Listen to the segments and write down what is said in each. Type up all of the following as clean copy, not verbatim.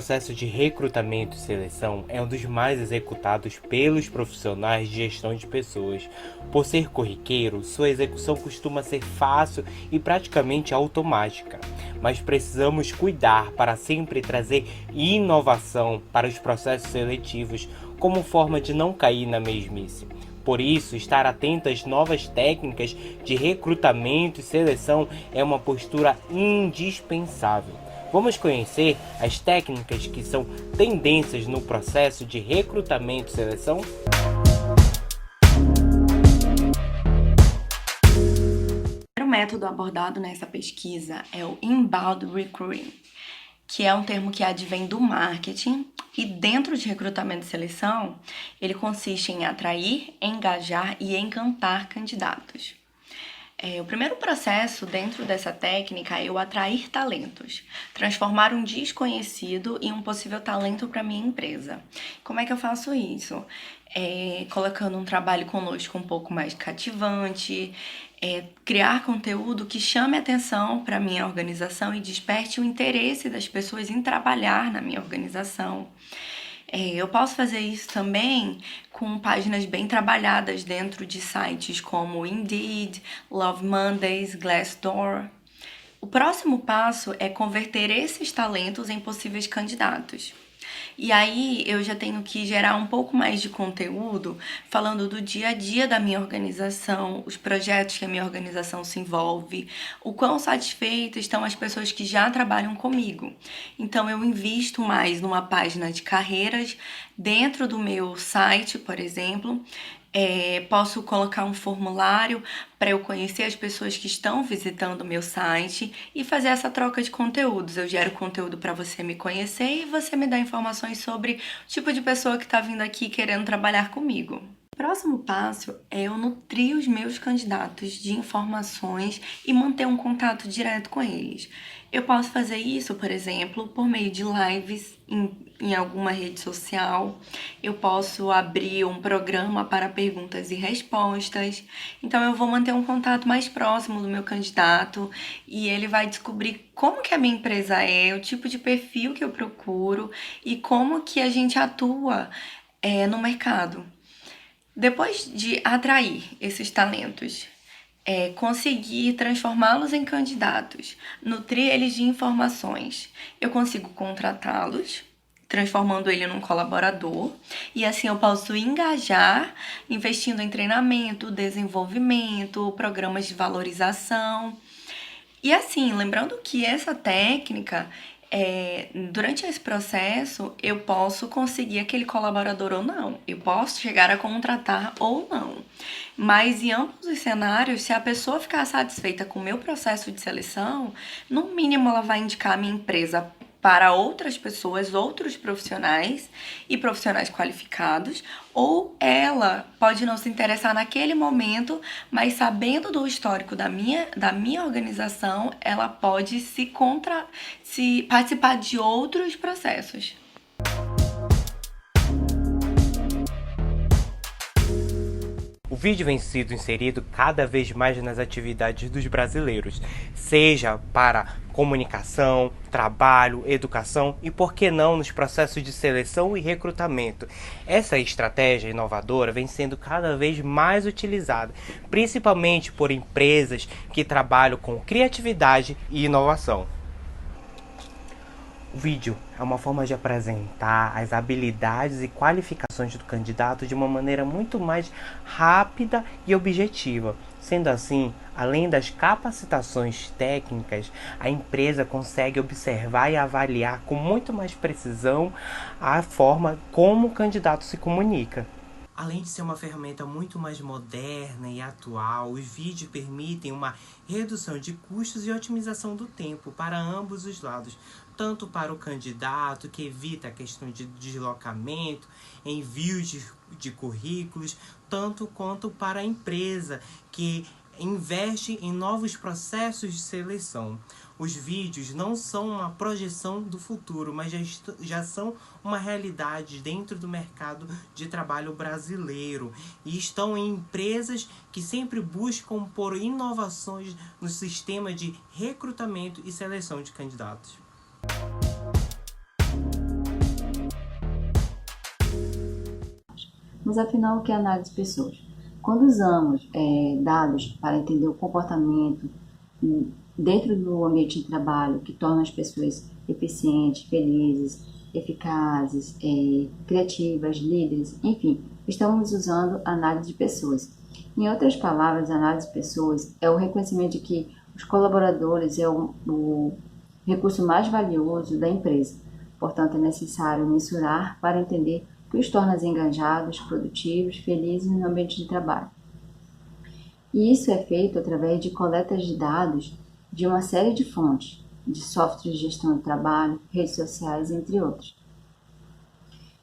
processo de recrutamento e seleção é um dos mais executados pelos profissionais de gestão de pessoas. Por ser corriqueiro, sua execução costuma ser fácil e praticamente automática, mas precisamos cuidar para sempre trazer inovação para os processos seletivos como forma de não cair na mesmice. Por isso, estar atento às novas técnicas de recrutamento e seleção é uma postura indispensável. Vamos conhecer as técnicas que são tendências no processo de recrutamento e seleção? O primeiro método abordado nessa pesquisa é o Inbound Recruiting, que é um termo que advém do marketing e dentro de recrutamento e seleção, ele consiste em atrair, engajar e encantar candidatos. O primeiro processo dentro dessa técnica é o atrair talentos, transformar um desconhecido em um possível talento para minha empresa. Como é que eu faço isso? Colocando um trabalho conosco um pouco mais cativante, criar conteúdo que chame atenção para a minha organização e desperte o interesse das pessoas em trabalhar na minha organização. Eu posso fazer isso também com páginas bem trabalhadas dentro de sites como Indeed, Love Mondays, Glassdoor. O próximo passo é converter esses talentos em possíveis candidatos. E aí eu já tenho que gerar um pouco mais de conteúdo falando do dia a dia da minha organização, os projetos que a minha organização se envolve, o quão satisfeitas estão as pessoas que já trabalham comigo. Então eu invisto mais numa página de carreiras dentro do meu site, por exemplo. Posso colocar um formulário para eu conhecer as pessoas que estão visitando o meu site e fazer essa troca de conteúdos. Eu gero conteúdo para você me conhecer e você me dá informações sobre o tipo de pessoa que está vindo aqui querendo trabalhar comigo. O próximo passo é eu nutrir os meus candidatos de informações e manter um contato direto com eles. Eu posso fazer isso, por exemplo, por meio de lives em alguma rede social. Eu posso abrir um programa para perguntas e respostas. Então, eu vou manter um contato mais próximo do meu candidato e ele vai descobrir como que a minha empresa é, o tipo de perfil que eu procuro e como que a gente atua no mercado. Depois de atrair esses talentos, conseguir transformá-los em candidatos, nutrir eles de informações, eu consigo contratá-los, transformando ele num colaborador, e assim eu posso engajar, investindo em treinamento, desenvolvimento, programas de valorização. E assim, lembrando que essa técnica, durante esse processo, eu posso conseguir aquele colaborador ou não. Eu posso chegar a contratar ou não. Mas em ambos os cenários, se a pessoa ficar satisfeita com o meu processo de seleção, no mínimo ela vai indicar a minha empresa para outras pessoas, outros profissionais e profissionais qualificados, ou ela pode não se interessar naquele momento, mas sabendo do histórico da minha organização, ela pode se participar de outros processos. O vídeo vem sendo inserido cada vez mais nas atividades dos brasileiros, seja para comunicação, trabalho, educação e, por que não, nos processos de seleção e recrutamento. Essa estratégia inovadora vem sendo cada vez mais utilizada, principalmente por empresas que trabalham com criatividade e inovação. O vídeo é uma forma de apresentar as habilidades e qualificações do candidato de uma maneira muito mais rápida e objetiva. Sendo assim, além das capacitações técnicas, a empresa consegue observar e avaliar com muito mais precisão a forma como o candidato se comunica. Além de ser uma ferramenta muito mais moderna e atual, os vídeos permitem uma redução de custos e otimização do tempo para ambos os lados, tanto para o candidato, que evita a questão de deslocamento, envio de currículos, tanto quanto para a empresa, que investe em novos processos de seleção. Os vídeos não são uma projeção do futuro, mas já são uma realidade dentro do mercado de trabalho brasileiro e estão em empresas que sempre buscam por inovações no sistema de recrutamento e seleção de candidatos. Mas afinal, o que é análise de pessoas? Quando usamos dados para entender o comportamento dentro do ambiente de trabalho, que torna as pessoas eficientes, felizes, eficazes, criativas, líderes, enfim, estamos usando análise de pessoas. Em outras palavras, análise de pessoas é o reconhecimento de que os colaboradores é o recurso mais valioso da empresa. Portanto, é necessário mensurar para entender o que os torna engajados, produtivos, felizes no ambiente de trabalho. E isso é feito através de coletas de dados de uma série de fontes, de softwares de gestão do trabalho, redes sociais, entre outros.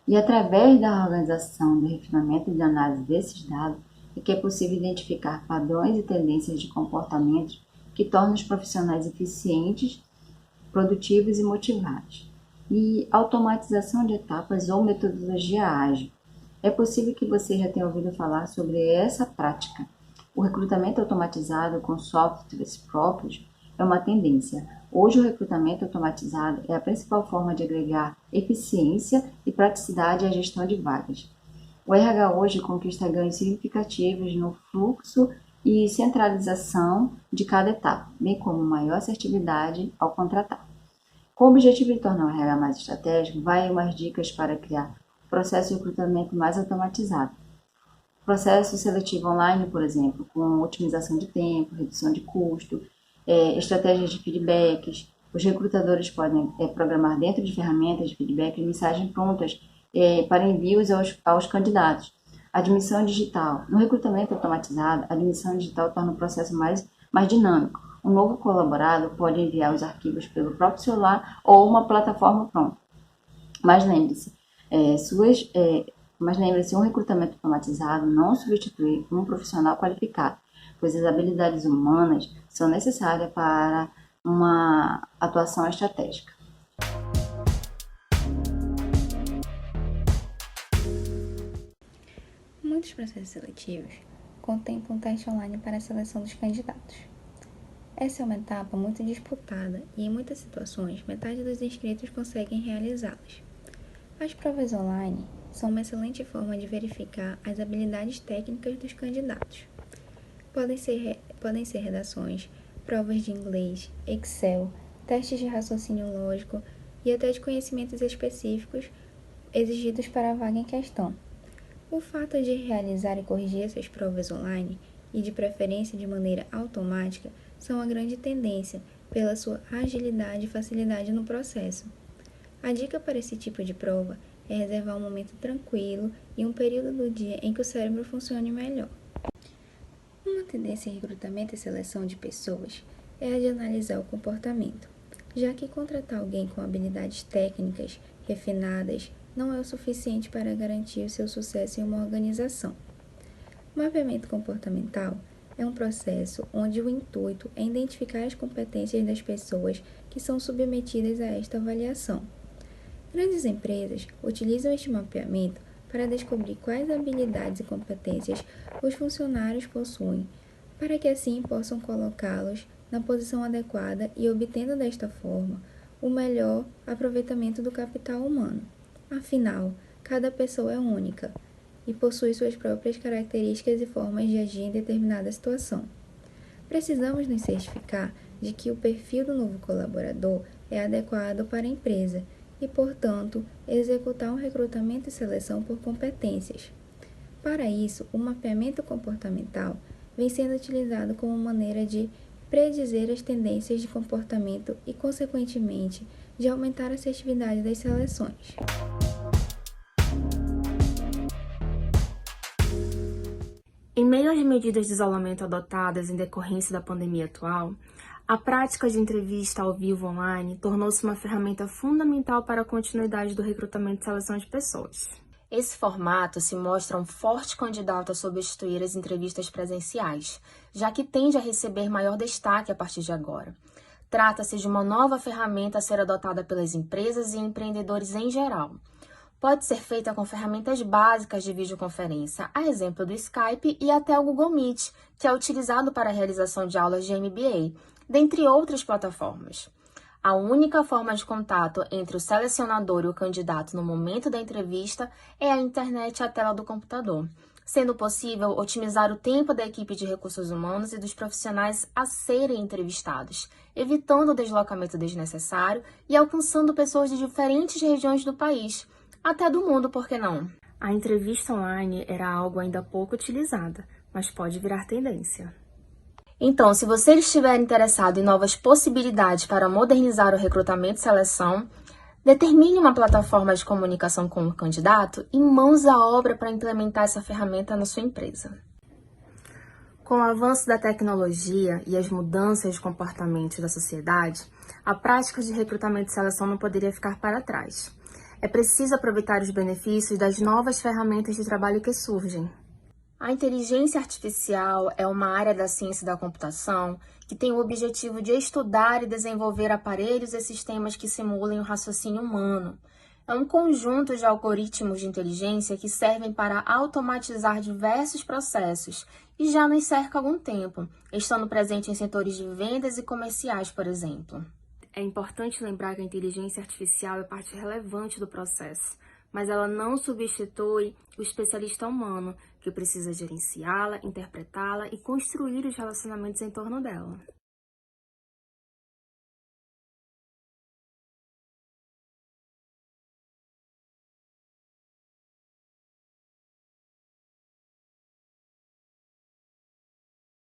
E através da organização e do refinamento de análise desses dados, é que é possível identificar padrões e tendências de comportamentos que tornam os profissionais eficientes, produtivos e motivados. E automatização de etapas ou metodologia ágil. É possível que você já tenha ouvido falar sobre essa prática. O recrutamento automatizado com softwares próprios é uma tendência. Hoje, o recrutamento automatizado é a principal forma de agregar eficiência e praticidade à gestão de vagas. O RH hoje conquista ganhos significativos no fluxo e centralização de cada etapa, bem como maior assertividade ao contratar. Com o objetivo de tornar o RH mais estratégico, vai umas dicas para criar o processo de recrutamento mais automatizado. Processo seletivo online, por exemplo, com otimização de tempo, redução de custo, estratégias de feedbacks. Os recrutadores podem programar dentro de ferramentas de feedback mensagens prontas para envios aos candidatos. Admissão digital. No recrutamento automatizado, a admissão digital torna o processo mais dinâmico. Um novo colaborado pode enviar os arquivos pelo próprio celular ou uma plataforma pronta. Mas lembre-se, um recrutamento automatizado não substitui um profissional qualificado, pois as habilidades humanas são necessárias para uma atuação estratégica. Muitos processos seletivos contemplam um teste online para a seleção dos candidatos. Essa é uma etapa muito disputada e, em muitas situações, metade dos inscritos conseguem realizá-las. As provas online são uma excelente forma de verificar as habilidades técnicas dos candidatos. Podem ser redações, provas de inglês, Excel, testes de raciocínio lógico e até de conhecimentos específicos exigidos para a vaga em questão. O fato de realizar e corrigir essas provas online, e de preferência de maneira automática, são a grande tendência pela sua agilidade e facilidade no processo. A dica para esse tipo de prova é reservar um momento tranquilo e um período do dia em que o cérebro funcione melhor. Uma tendência em recrutamento e seleção de pessoas é a de analisar o comportamento, já que contratar alguém com habilidades técnicas refinadas não é o suficiente para garantir o seu sucesso em uma organização. O mapeamento comportamental é um processo onde o intuito é identificar as competências das pessoas que são submetidas a esta avaliação. Grandes empresas utilizam este mapeamento para descobrir quais habilidades e competências os funcionários possuem, para que assim possam colocá-los na posição adequada e obtendo desta forma o melhor aproveitamento do capital humano. Afinal, cada pessoa é única e possui suas próprias características e formas de agir em determinada situação. Precisamos nos certificar de que o perfil do novo colaborador é adequado para a empresa e, portanto, executar um recrutamento e seleção por competências. Para isso, o mapeamento comportamental vem sendo utilizado como maneira de predizer as tendências de comportamento e, consequentemente, de aumentar a assertividade das seleções. Em meio às medidas de isolamento adotadas em decorrência da pandemia atual, a prática de entrevista ao vivo online tornou-se uma ferramenta fundamental para a continuidade do recrutamento e seleção de pessoas. Esse formato se mostra um forte candidato a substituir as entrevistas presenciais, já que tende a receber maior destaque a partir de agora. Trata-se de uma nova ferramenta a ser adotada pelas empresas e empreendedores em geral. Pode ser feita com ferramentas básicas de videoconferência, a exemplo do Skype e até o Google Meet, que é utilizado para a realização de aulas de MBA, dentre outras plataformas. A única forma de contato entre o selecionador e o candidato no momento da entrevista é a internet e a tela do computador, sendo possível otimizar o tempo da equipe de recursos humanos e dos profissionais a serem entrevistados, evitando o deslocamento desnecessário e alcançando pessoas de diferentes regiões do país, até do mundo, por que não? A entrevista online era algo ainda pouco utilizada, mas pode virar tendência. Então, se você estiver interessado em novas possibilidades para modernizar o recrutamento e seleção, determine uma plataforma de comunicação com o candidato e mãos à obra para implementar essa ferramenta na sua empresa. Com o avanço da tecnologia e as mudanças de comportamentos da sociedade, a prática de recrutamento e seleção não poderia ficar para trás. É preciso aproveitar os benefícios das novas ferramentas de trabalho que surgem. A inteligência artificial é uma área da ciência da computação que tem o objetivo de estudar e desenvolver aparelhos e sistemas que simulem o raciocínio humano. É um conjunto de algoritmos de inteligência que servem para automatizar diversos processos e já nos cerca há algum tempo, estando presente em setores de vendas e comerciais, por exemplo. É importante lembrar que a inteligência artificial é parte relevante do processo, mas ela não substitui o especialista humano, que precisa gerenciá-la, interpretá-la e construir os relacionamentos em torno dela.